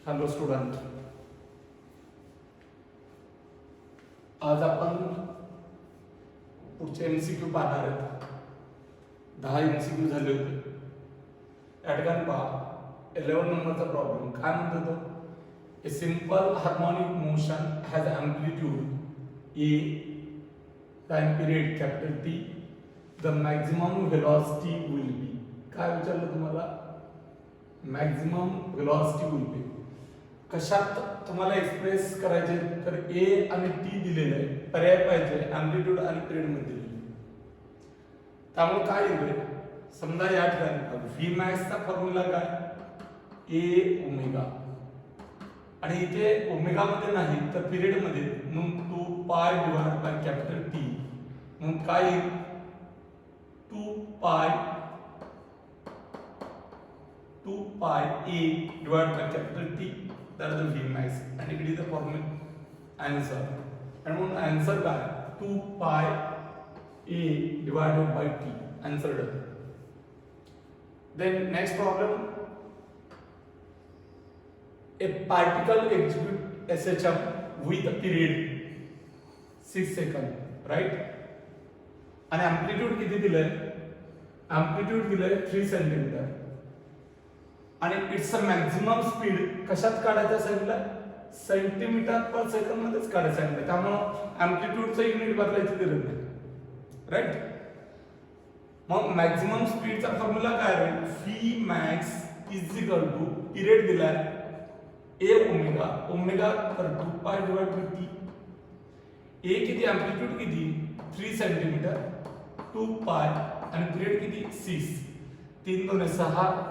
Hello student, आज आपण पुढचे MCQ पाहणार आहेत. 10 MCQ झाले होते. या ठिकाणी पहा 11 नंबरचा प्रॉब्लेम काय म्हणतो तो, a simple harmonic motion has amplitude A time period capital T, the maximum velocity will be. काय विचारलं तुम्हाला? मॅक्झिमम व्हेलॉसिटी विल बी कशात तुम्हाला एक्सप्रेस करायचे, तर ए आणि टी दिलेले आहे, पर्याय पाहिजे अँप्लिट्यूड आणि पिरियड मध्ये दिलेले. त्यामुळे काय येईल, समजा या ठिकाणी व्ही मॅक्स चा फॉर्म्युला काय, ए ओमेगा, आणि इथे ओमेगा मध्ये नाही तर पिरियड मध्ये, मग 2 pi divide by capital T, मग काय येईल 2 pi A divide by capital T, that is the V max, and it is the formula answer. And one answer काय 2 pi a divided by t. Answer done. Then next problem, a particle execute SHM with a period 6 seconds, right? आणि amplitude किती दिलंय? amplitude दिलंय 3 centimetre, आणि it's a maximum speed कशात काढायचं सांगितलं, centimetre per second मध्येच काढायचं सांगितलं. त्यामुळे अँप्लिट्यूडचं युनिट बदलायची गरज नाही, राईट? मग मॅक्झिमम स्पीडचा फॉर्म्युला काय आहे, V max is equal to period दिलाय ए ओमेगा, ओमेगा तर 2 पाय डिवाइड बाय टी. ए किती, अँप्लिट्यूड किती 3 सेंटीमीटर, 2 पाय, आणि पिरियड किती 6, 3 2 6,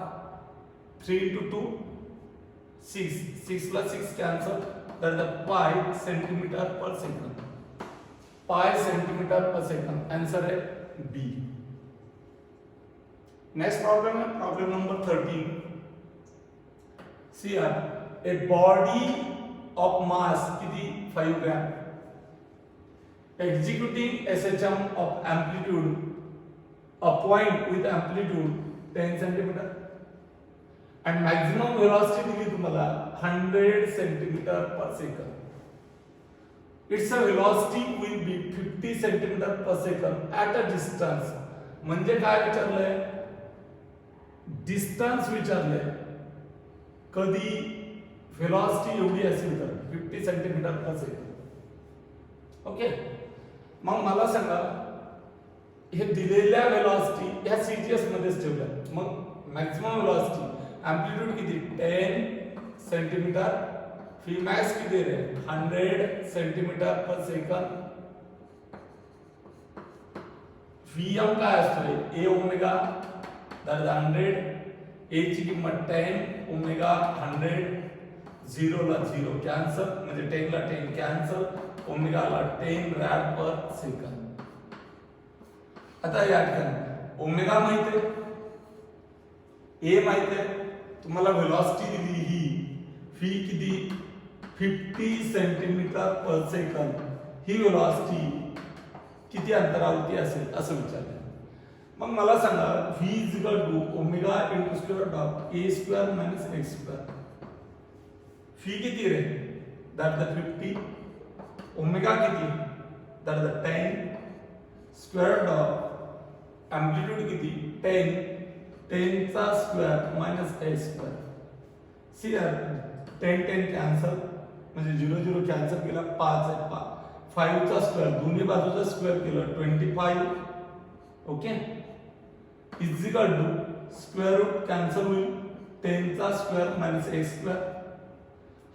3 into 2 6, 6 plus 6 cancel, that is the pi centimeter per second, pi centimeter per second. Answer है B. Next problem है problem number 13. See here, a body of mass किती 5 gram executing SHM of amplitude, a point with amplitude 10 centimeter and maximum velocity दिली तुम्हाला 100 centimetre per second. It's a velocity will be 50 centimetre per second at a distance. म्हणजे काय विचारलंय, distance विचारलंय. कधी velocity एवढी असेल तर 50 centimetre per second. Okay, मग मला सांगा हे दिलेल्या वेलोसिटी ह्या सीजीएस मध्येच ठेवल्या. मग मॅक्सिमम वेलोसिटी एम्पलीट्यूड किती 10 सेंटीमीटर, व्ही मॅक्स किती रे 100 सेंटीमीटर पर सेकंड. Vm काय असतो, ए ओमेगा दॅट इज 100, ए ची किंमत 10, ओमेगा 100, 0 ला 0 कॅन्सल, म्हणजे 10 ला 10 कॅन्सल, ओमेगा ला 10 रॅड पर सेकंड. आता या ठिकाणी ओमेगा माहिती आहे, ए माहिती आहे, तुम्हाला वेलोसिटी दिली ही व्ही किती 50 सेंटीमीटर पर सेकंड. ही वेलोसिटी किती अंतरावरती असेल असं विचारलं. मग मला सांगा V is equal to omega into square root of A square minus X square. V किती रे, दॅट द 50, ओमेगा किती that the 10, square root of amplitude किती 10, 10 चा स्क्वेअर मायनस ए स्क्वेअर. सी आर 10 10 कॅन्सल, म्हणजे 0 0 कॅन्सल केला, 5 आहे, 5 चा स्क्वेअर दोन्ही बाजूचा स्क्वेअर केलं 25. Okay, is equal to square root cancel होईल, 10 चा स्क्वेअर मायनस एक्स स्क्वेअर.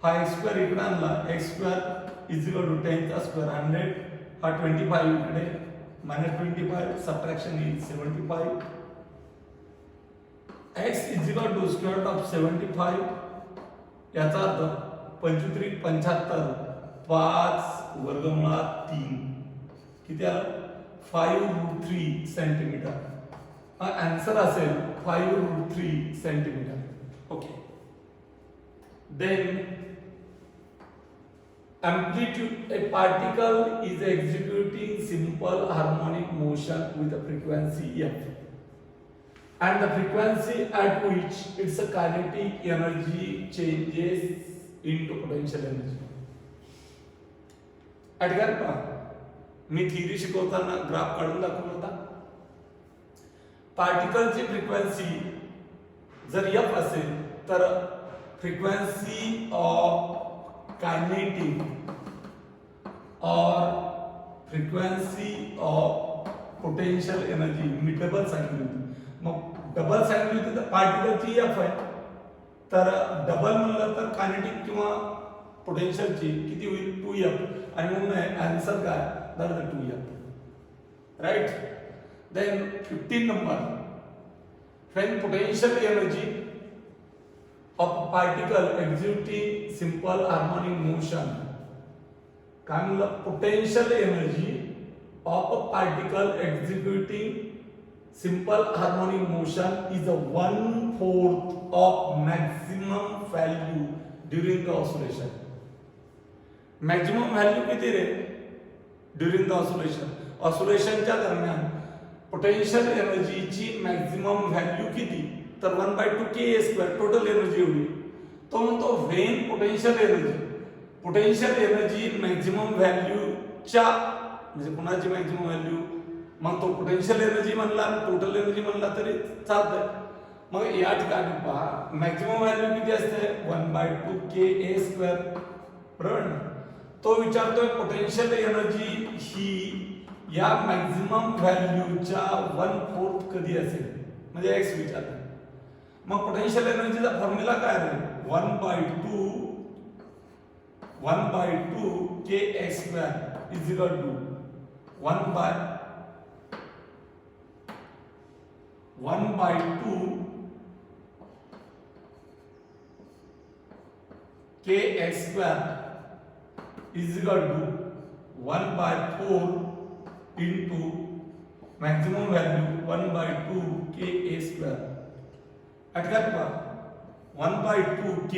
हा एक्स स्क्वेअर इकडे आणला, X square is equal to 10 चा स्क्वेअर 100, हा 25 इकडे मायनस 25, सबट्रॅक्शन येईल 75. x is equal to square root of 75, याचा अर्थ 25 75, 5 वर्गमुळात 3 किती आलं 5√3 सेंटीमीटर. हा आन्सर असेल 5√3 centimetre. Okay, then amplitude, a particle is executing simple harmonic motion with a frequency f. and the frequency at which its kinetic energy changes into potential energy. आठवण पहा, मी theory शिकवताना ग्राफ काढून दाखवला होता. पार्टिकलची frequency जर f असेल तर frequency of kinetic और frequency of potential energy me double सांगितली होती. मग डबल सांगितली होती तर पार्टिकलची f आहे, तर डबल म्हणलं तर कायनेटिक किंवा पोटेन्शियलची किती होईल 2f, आणि मग आन्सर काय that is 2f, right. Then 15 number, when potential energy of a particle executing simple harmonic motion, काय म्हणलं, potential energy of a particle executing simple harmonic motion is a 1/4 of maximum value during the oscillation. maximum value किती रे during the oscillation? ऑसिलेशनच्या दरम्यान potential एनर्जीची maximum value किती, तर 1/2 ka² total energy एवढी. तो म्हणतो व्हेन पोटेन्शियल एनर्जी मॅक्झिमम व्हॅल्यूच्या, म्हणजे कुणाची मॅक्झिमम व्हॅल्यू, मग तो पोटेन्शियल एनर्जी म्हणला आणि टोटल एनर्जी म्हणला तरी चालतंय. मग या ठिकाणी पहा मॅक्झिमम व्हॅल्यू किती असते 1/2 ka², बरोबर. तो विचारतोय पोटेन्शियल एनर्जी ही या मॅक्झिमम व्हॅल्यूच्या 1/4 कधी असेल, म्हणजे x विचारतो. मग पोटेन्शियल एनर्जीचा फॉर्म्युला काय आहे, 1/2 kx² is equal to 1/2 kx² is equal to 1/4 into maximum value 1/2 ka². अटकत पहा 1/2 k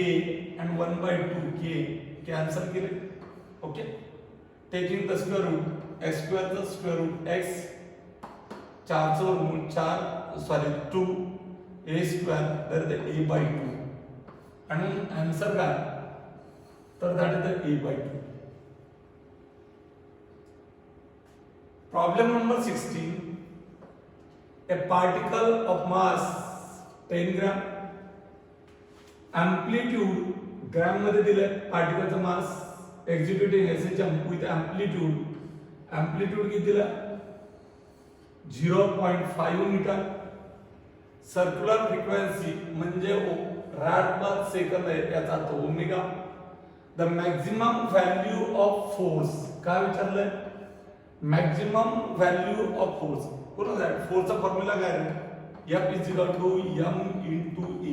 and 1/2 k कैंसल केले. Okay, taking the square root x² the square root x, 4 चं वर्गमूळ 4 सॉरी 2 a² तर a/2, आणि answer काय तर that is the a/2. Problem number 16. A particle of mass 10 gram, amplitude ग्राम मध्ये दिले पार्टिकलचा मास, एक्झिक्युटिंग SHM विथ एम्प्लिट्यूड किती दिला 0.5 मीटर, सर्क्युलर फ्रिक्वेन्सी म्हणजे rad/सेकंद आहे याचा अर्थ ओमेगा. The maximum value of force, काय विचारलंय, मॅक्झिमम व्हॅल्यू ऑफ फोर्स. कोण आहे फोर्सचा फॉर्म्युला काय आहे, F is equal to m into e.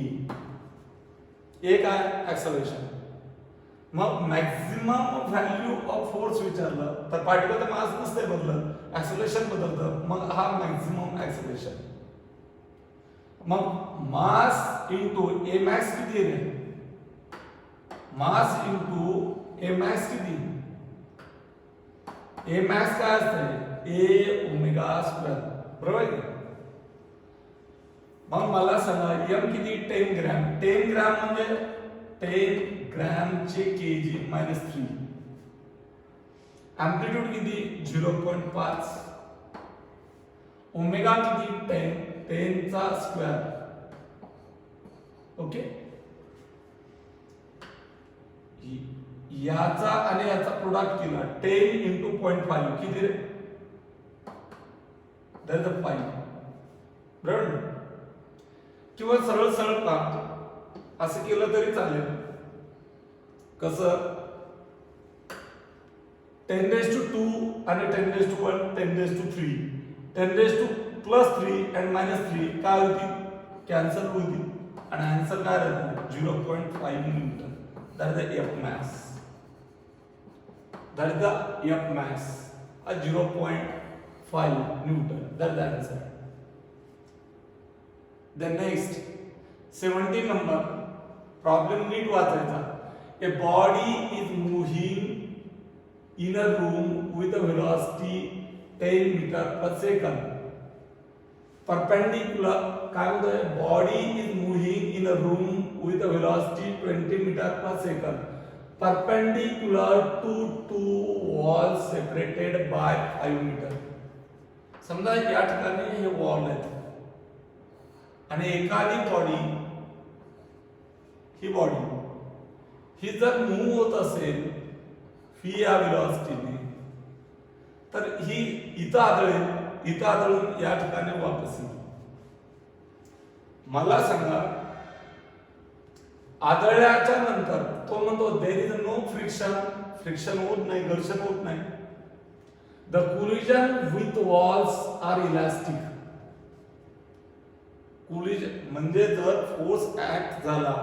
एक आहे ऍक्सेलरेशन. मग मॅक्झिमम व्हॅल्यू ऑफ फोर्स विचारलं तर पार्टिकलचा मास नसते बदलत, ऍक्सेलरेशन बदलतं, मग हा मॅक्झिमम ऍक्सेलरेशन. मग मास इंटू a max किती आहे, मास इंटू a max किती, a max काय असते a ओमेगा², बरोबर आहे. मग मला सांगा m किती 10 ग्रॅम, 10 ग्रॅम म्हणजे 10 ग्रॅमचे kg -3. एम्प्लिट्यूड किती 0.5, ओमेगा किती 10 चा स्क्वेअर. ओके, याचा आणि याचा प्रोडक्ट केला 10 इंटू 0.5 किती रे, दॅट इज 5, बरोबर. किंवा सरळ सरळ का असं केलं तरी चालेल. कसं 10⁻² आणि 10⁻1 10⁻3 10⁻+3 and -3 काय होती, कॅन्सल होती, आणि आन्सर काय राहतो 0.5 Newton. That is the F mass. That is the F mass, a 0.5 Newton. That is the answer. The next 17 number problem need वाचायचा. A body is moving in a room with a velocity 10 meter per second. Perpendicular काय म्हणतोय, body is moving in a room with a velocity 20 metre per second perpendicular to to walls separated by 5 metre. समजा या ठिकाणी हे wall आहेत आणि एखादी body, ही body ही जर मूव्ह होत असेल व्ही या व्हेलॉसिटीने, तर ही इथं आदळेल, इथं आदळून या ठिकाणी वापस येईल. मला सांगा, आदळल्याच्या नंतर तो म्हणतो there is no friction, friction होत नाही, घर्षण होत नाही. The collision with walls are elastic. Collision म्हणजे जर फोर्स ऍक्ट झाला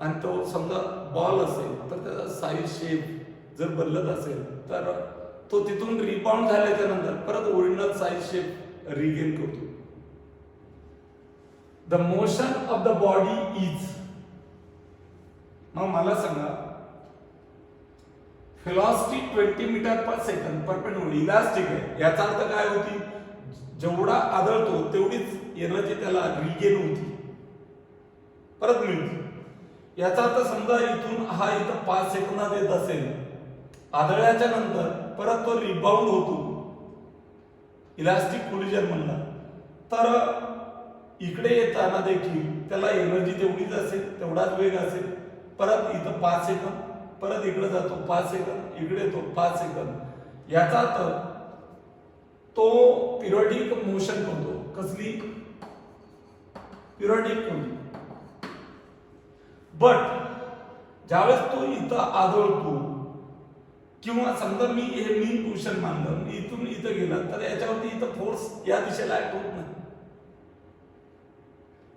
आणि तो समजा बॉल असेल तर त्याचा साईज शेप जर बदलत असेल तर तो तिथून रिबाउंड झाल्याच्या नंतर परत ओरिजिनल साईज शेप रिगेन करतो. The motion of the body is, मग मला सांगा, velocity 20 metre per second perpendicular elastic आहे. याचा अर्थ काय होती, जेवढा आदळतो तेवढीच एनर्जी त्याला रिगेन होती, परत मिळते. याचा अर्थ समजा इथून हा इथं 5 सेकंदात येत असेल, आदळल्याच्या नंतर परत तो रिबाउंड होतो इलास्टिक कोलिजन म्हणला, तर इकडे येताना देखील त्याला एनर्जी तेवढीच असेल, तेवढाच वेग असेल. परत इथं 5 सेकंद, परत इकडे जातो 5 सेकंद, इकडे येतो 5 सेकंद. याचा अर्थ तो पिरियडिक मोशन करतो. कसली पिरियडिक कोणती, बट ज्यावेळेस तो इथं आदळतो किंवा समजा मी हे मीन पोझिशन मानलं, इथून इथं गेला तर याच्यावरती इथं फोर्स या दिशेला ऍक्ट होत नाही.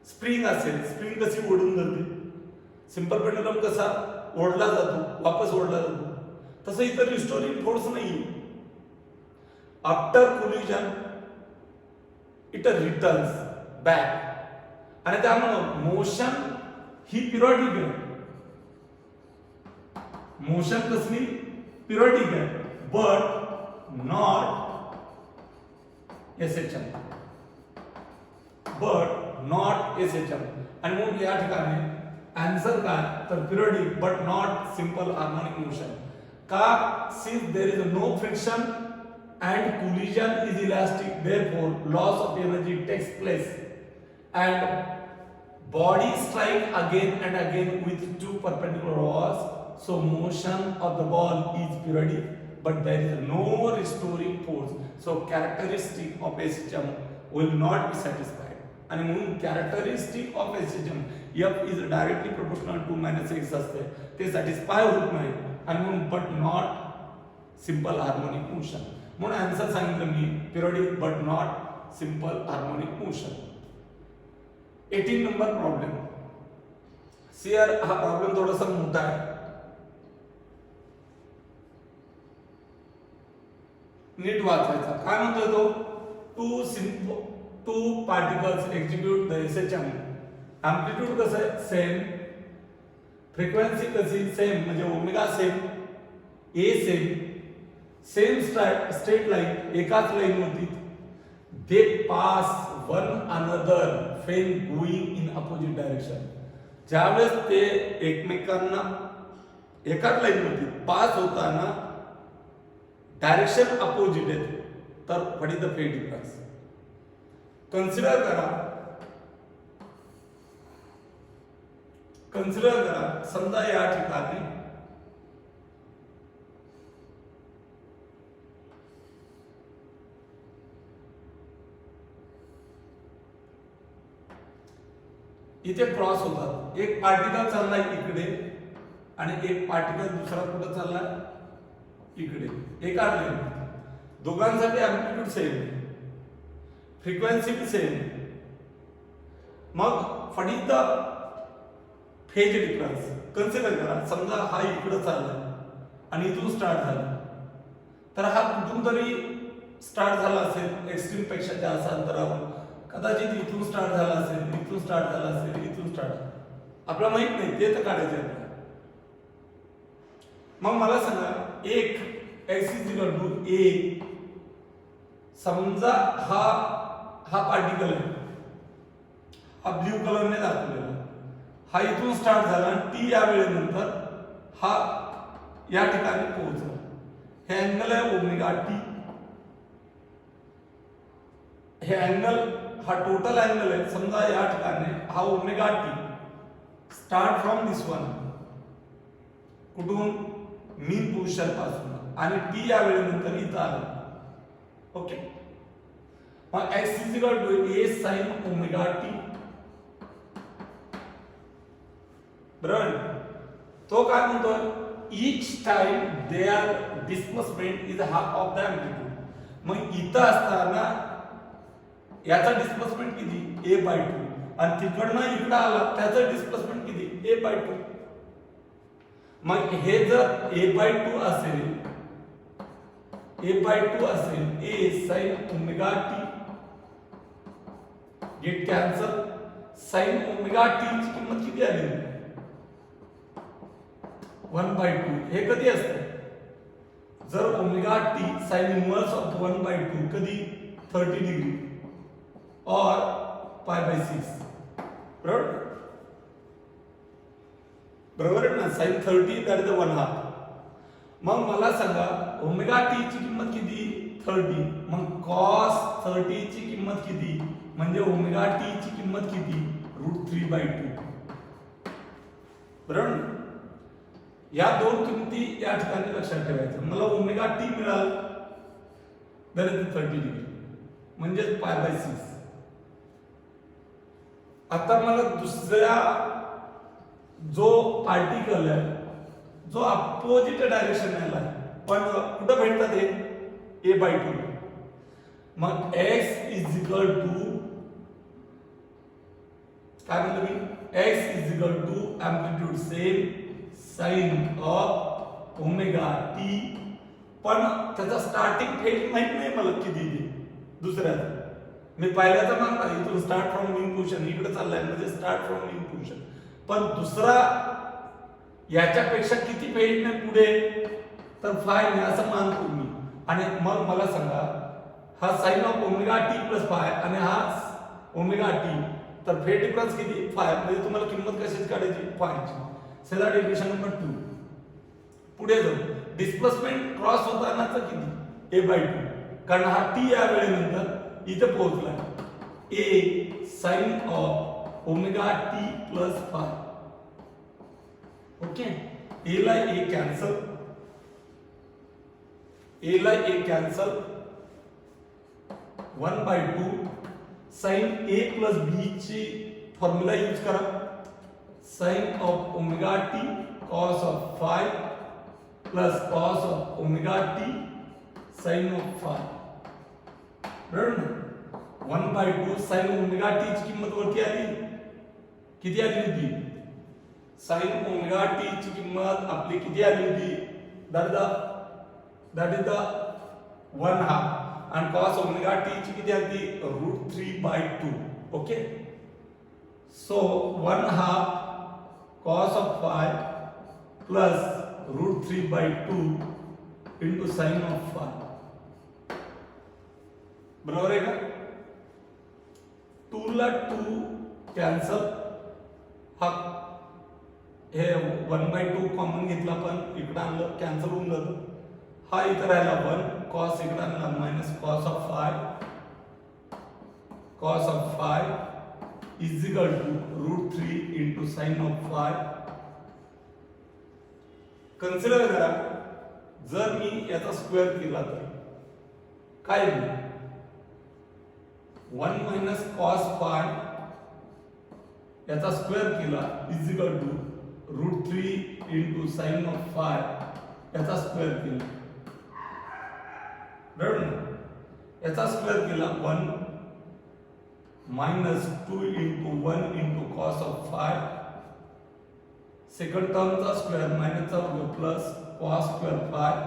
स्प्रिंग असेल, स्प्रिंग कशी ओढून धरते, सिंपल पेंडुलम कसा ओढला जातो वापस ओढला जातो, तसं इथं रिस्टोरिंग फोर्स नाही. After collision it returns back आणि त्यामुळं मोशन ही पिरियडिक आहे. मोशन कसली पिरियडिक आहे, but not SHM, but not SHM. आणि मग या ठिकाणी आन्सर काय, तर periodic but not simple harmonic motion. का, since there is no friction and collision is elastic, therefore loss of energy takes place and body strike again and again with two perpendicular walls, so motion of the ball is periodic but there is no restoring force, so characteristic of SHM will not be satisfied. आणि म्हणून characteristic of SHM F is directly proportional to minus x असते, ते satisfy होत नाही आणि म्हणून but not simple harmonic motion. म्हणून answer सांगितलं मी, periodic but not simple harmonic motion. 18 number problem. सियर हा प्रॉब्लेम थोडासा मोठा आहे, नीट वाचायचा. काय म्हणतोय तो, two particles execute the SHM. Amplitude कसं आहे, सेम. फ्रिक्वेन्सी कशी, सेम, म्हणजे omega same, A same, same straight line, एकाच लाईन होती. They pass one another when going in opposite direction. ज्यावेळेस ते एकमेकांना एकाच लाईन होती पास होताना डायरेक्शन अपोजिट आहे, तर what is the phase difference. Consider करा समजा या ठिकाणी इथे क्रॉस होतात. एक पार्टिकल चाललाय इकडे आणि एक पार्टिकल दुसरा कुठे चाललाय इकडे, एका लाईन. दोघांसाठी एम्प्लिट्यूड सेम, फ्रिक्वेन्सी भी सेम. मग what is the phase difference. Consider करा, समजा हा इकडे चाललाय आणि इथून स्टार्ट झाला, तर हा कुठून तरी स्टार्ट झाला असेल एक्स्ट्रीम पेक्षा जास्त अंतरावर, कदाचित इथून स्टार्ट झाला असेल, इथून स्टार्ट झाला असेल, इथून स्टार्ट, आपल्याला माहित नाही, ते तर काढायचं आहे. मग मला सांगा, एक x इक्वल टू a, समजा हा पार्टिकल आहे हा ब्ल्यू कलरने दाखवलेला, हा इथून स्टार्ट झाला आणि टी या वेळेनंतर हा या ठिकाणी पोहोचला. हे अँगल आहे ओमेगा टी. हे अँगल हा टोटल अँगल आहे. समजा या ठिकाणी हा omega T start from this one, कुठून मीन पोझिशन पासून, आणि टी या वेळेनंतर इथं आला. ओके, मग x is equal to a sin omega t. बरोबर, तो काय म्हणतोय, each time their displacement is half of the amplitude. मग इथं असताना याचा डिस्प्लेसमेंट किती, a by 2, आणि तिकडनं इकडं आला त्याचं डिस्प्लेसमेंट किती, a by 2. मग हे जर a by 2 असेल, a by 2 असेल, a sin omega T get cancel. sin omega T ची किंमत किती आली, 1/2. हे कधी असतं, जर omega T sin inverse of 1/2 कधी 30 डिग्री और π/6. बरोबर, बरोबर आहे ना, sin 30 दॅट इज 1/2. मग मला सांगा ओमेगा टी ची किंमत किती, 30. मग cos 30 ची किंमत किती, म्हणजे ओमेगा टी ची किंमत किती, √3/2. बरोबर, या दोन किमती या ठिकाणी लक्षात ठेवायचं. मला ओमेगा टी मिळाल दॅट इज 30 डिग्री, म्हणजे π/6. आता मला दुसऱ्या जो पार्टिकल आहे जो अपोजिट डायरेक्शन आहे, पण कुठं भेटतात हे, a by 2. मग x इज इक्वल टू काय म्हणतो मी, x is equal to amplitude same sine of omega t. पण त्याचा स्टार्टिंग फेज माहित नाही मला किती ते, दुसऱ्याचा मी पहिल्याचा मानला इथून स्टार्ट फ्रॉम मीन पोझिशन इकडे चाललाय, म्हणजे स्टार्ट फ्रॉम मीन पोझिशन. पण दुसरा याच्यापेक्षा किती फेज ने पुढे, तर 5 ने असं मानतो मी. आणि मग मला सांगा हा sine of omega t plus 5 आणि हा ओमेगा टी, तर फेज डिफरन्स किती, 5. म्हणजे तुम्हाला किंमत कशाची काढायची, 5 ची. सेला इक्वेशन नंबर 2. पुढे जाऊ, डिस्प्लेसमेंट क्रॉस होतानाचा किती, a by 2, कारण हा टी या वेळेनंतर इथे पोहोचला. a sin of omega t plus 5. Okay, a ला a कॅन्सल, a ला a cancel, 1/2 sin a plus b ची फॉर्म्युला यूज करा. sin of omega T cos of 5 plus cos of omega T sin of 5. बरोबर ना, 1/2 sin omega T ची किंमत वरती आली, किती आली होती, sin ओमेगा टी ची किंमत आपली किती आली होती, that is the 1/2, आणि cos ओमेगा टी ची किती आली, √3/2. Okay, so 1/2 cos of 5 plus √3/2 into sin of 5. बरोबर आहे का, 2 ला 2 कॅन्सल, हा हे 1/2 कॉमन घेतला पण इकडे आणलं कॅन्सल होऊन जातं. हा इथं राहिला 1, cos इकडे आणला minus cos of 5 is equal to √3 into sin of 5. Consider करा, जर मी याचा स्क्वेअर केला तर काय होईल, 1 minus cos 5 याचा स्क्वेअर केला is equal to √3 into sin of 5 याचा स्क्वेअर केला. बरोबर ना, याचा स्क्वेअर केला 1 minus 2 into 1 into cos of 5. Second टर्मचा स्क्वेअर मायनसचा वर्ग plus cos square 5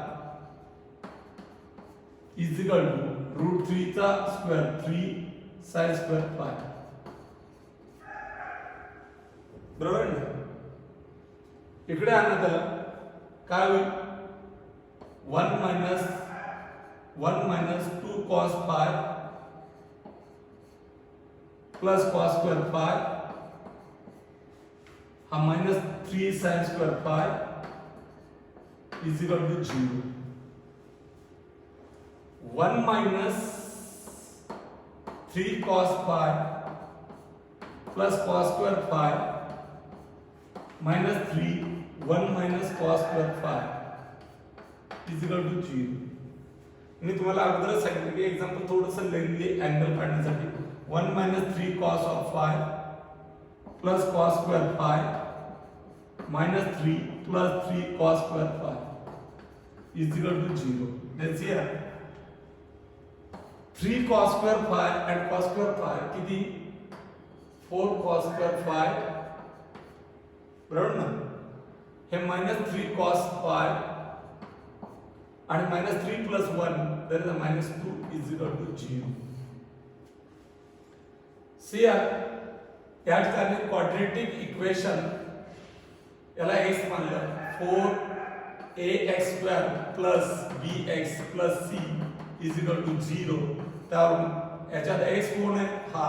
is equal to √3 चा स्क्वेअर 3 sin स्क्वेअर 5. बरोबर ना, इकडे आणा त्याला काय होईल, 1 minus 2 cos 5 plus cos square 5 हा -3 sin square phi is equal to 0. 1 minus 3 cos phi plus cos square phi minus 3 1 minus cos square phi is equal to 0. मी तुम्हाला अगोदर सांगितलं की एक्झाम्पल थोडंसं लेंथी अँगल काढण्यासाठी 1 minus 3 cos of phi plus cos square phi minus 3 plus 3 cos square phi is equal to 0. Let's see here. 3 cos square phi and cos square phi किती 4 cos square phi बरोबर ना हे -3 cos phi आणि -3 plus 1 there is a -2 is equal to 0. See here, या ठिकाणी quadratic equation याला x मानलं 4ax² plus bx plus c is equal to 0. त्यावरून याच्यात x कोण आहे हा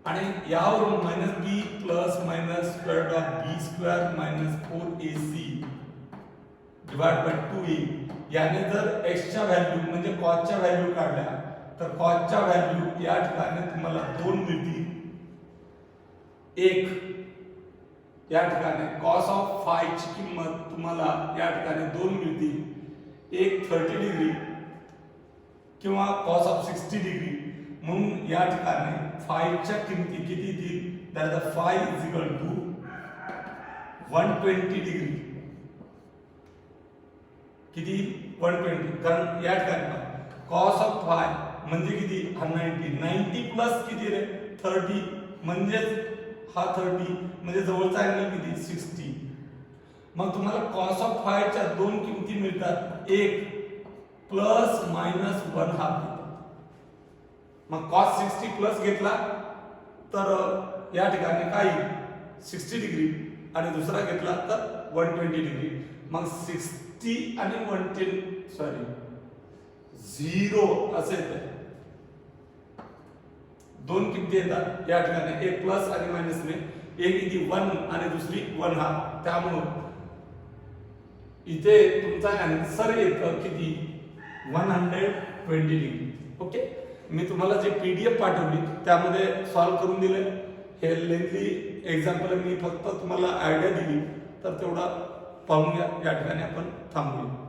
आणि यावरून -b plus minus square root of b square minus 4ac divided by 2a याने जर x च्या व्हॅल्यू म्हणजे cos च्या व्हॅल्यू काढल्या तर cos च्या व्हॅल्यू या ठिकाणी तुम्हाला 2 मिळतील. एक या ठिकाणी cos of phi ची किंमत तुम्हाला या ठिकाणी 2 मिळतील. एक 30 डिग्री किंवा cos of 60 डिग्री म्हणून या ठिकाणी phi च्या किमती किती येतील that the phi is equal to 120 degree किती 120 कारण या ठिकाणी cos of phi म्हणजे किती हा 90 प्लस किती रे 30 म्हणजे हा 30 म्हणजे जवळचा अँगल किती 60. मग तुम्हाला cos of phi च्या दोन किमती मिळतात एक प्लस मायनस 1 हाफ. मग cos 60 प्लस घेतला तर या ठिकाणी काय 60 डिग्री आणि दुसरा घेतला तर 120 डिग्री. मग 60 आणि 110 सॉरी 0 असे येते. दोन किमती येतात या ठिकाणी एक प्लस आणि मायनस ने एक किती 1 आणि दुसरी 1 हाफ. त्यामुळे इथे तुमचा आन्सर येतं किती 120 डिग्री. ओके मी तुम्हाला जे पीडीएफ पाठवली त्यामध्ये सॉल्व करून दिले. हे लेंथी एक्झाम्पल मी फक्त तुम्हाला आयडिया दिली तर तेवढा पाहून घ्या. या ठिकाणी आपण थांबूया.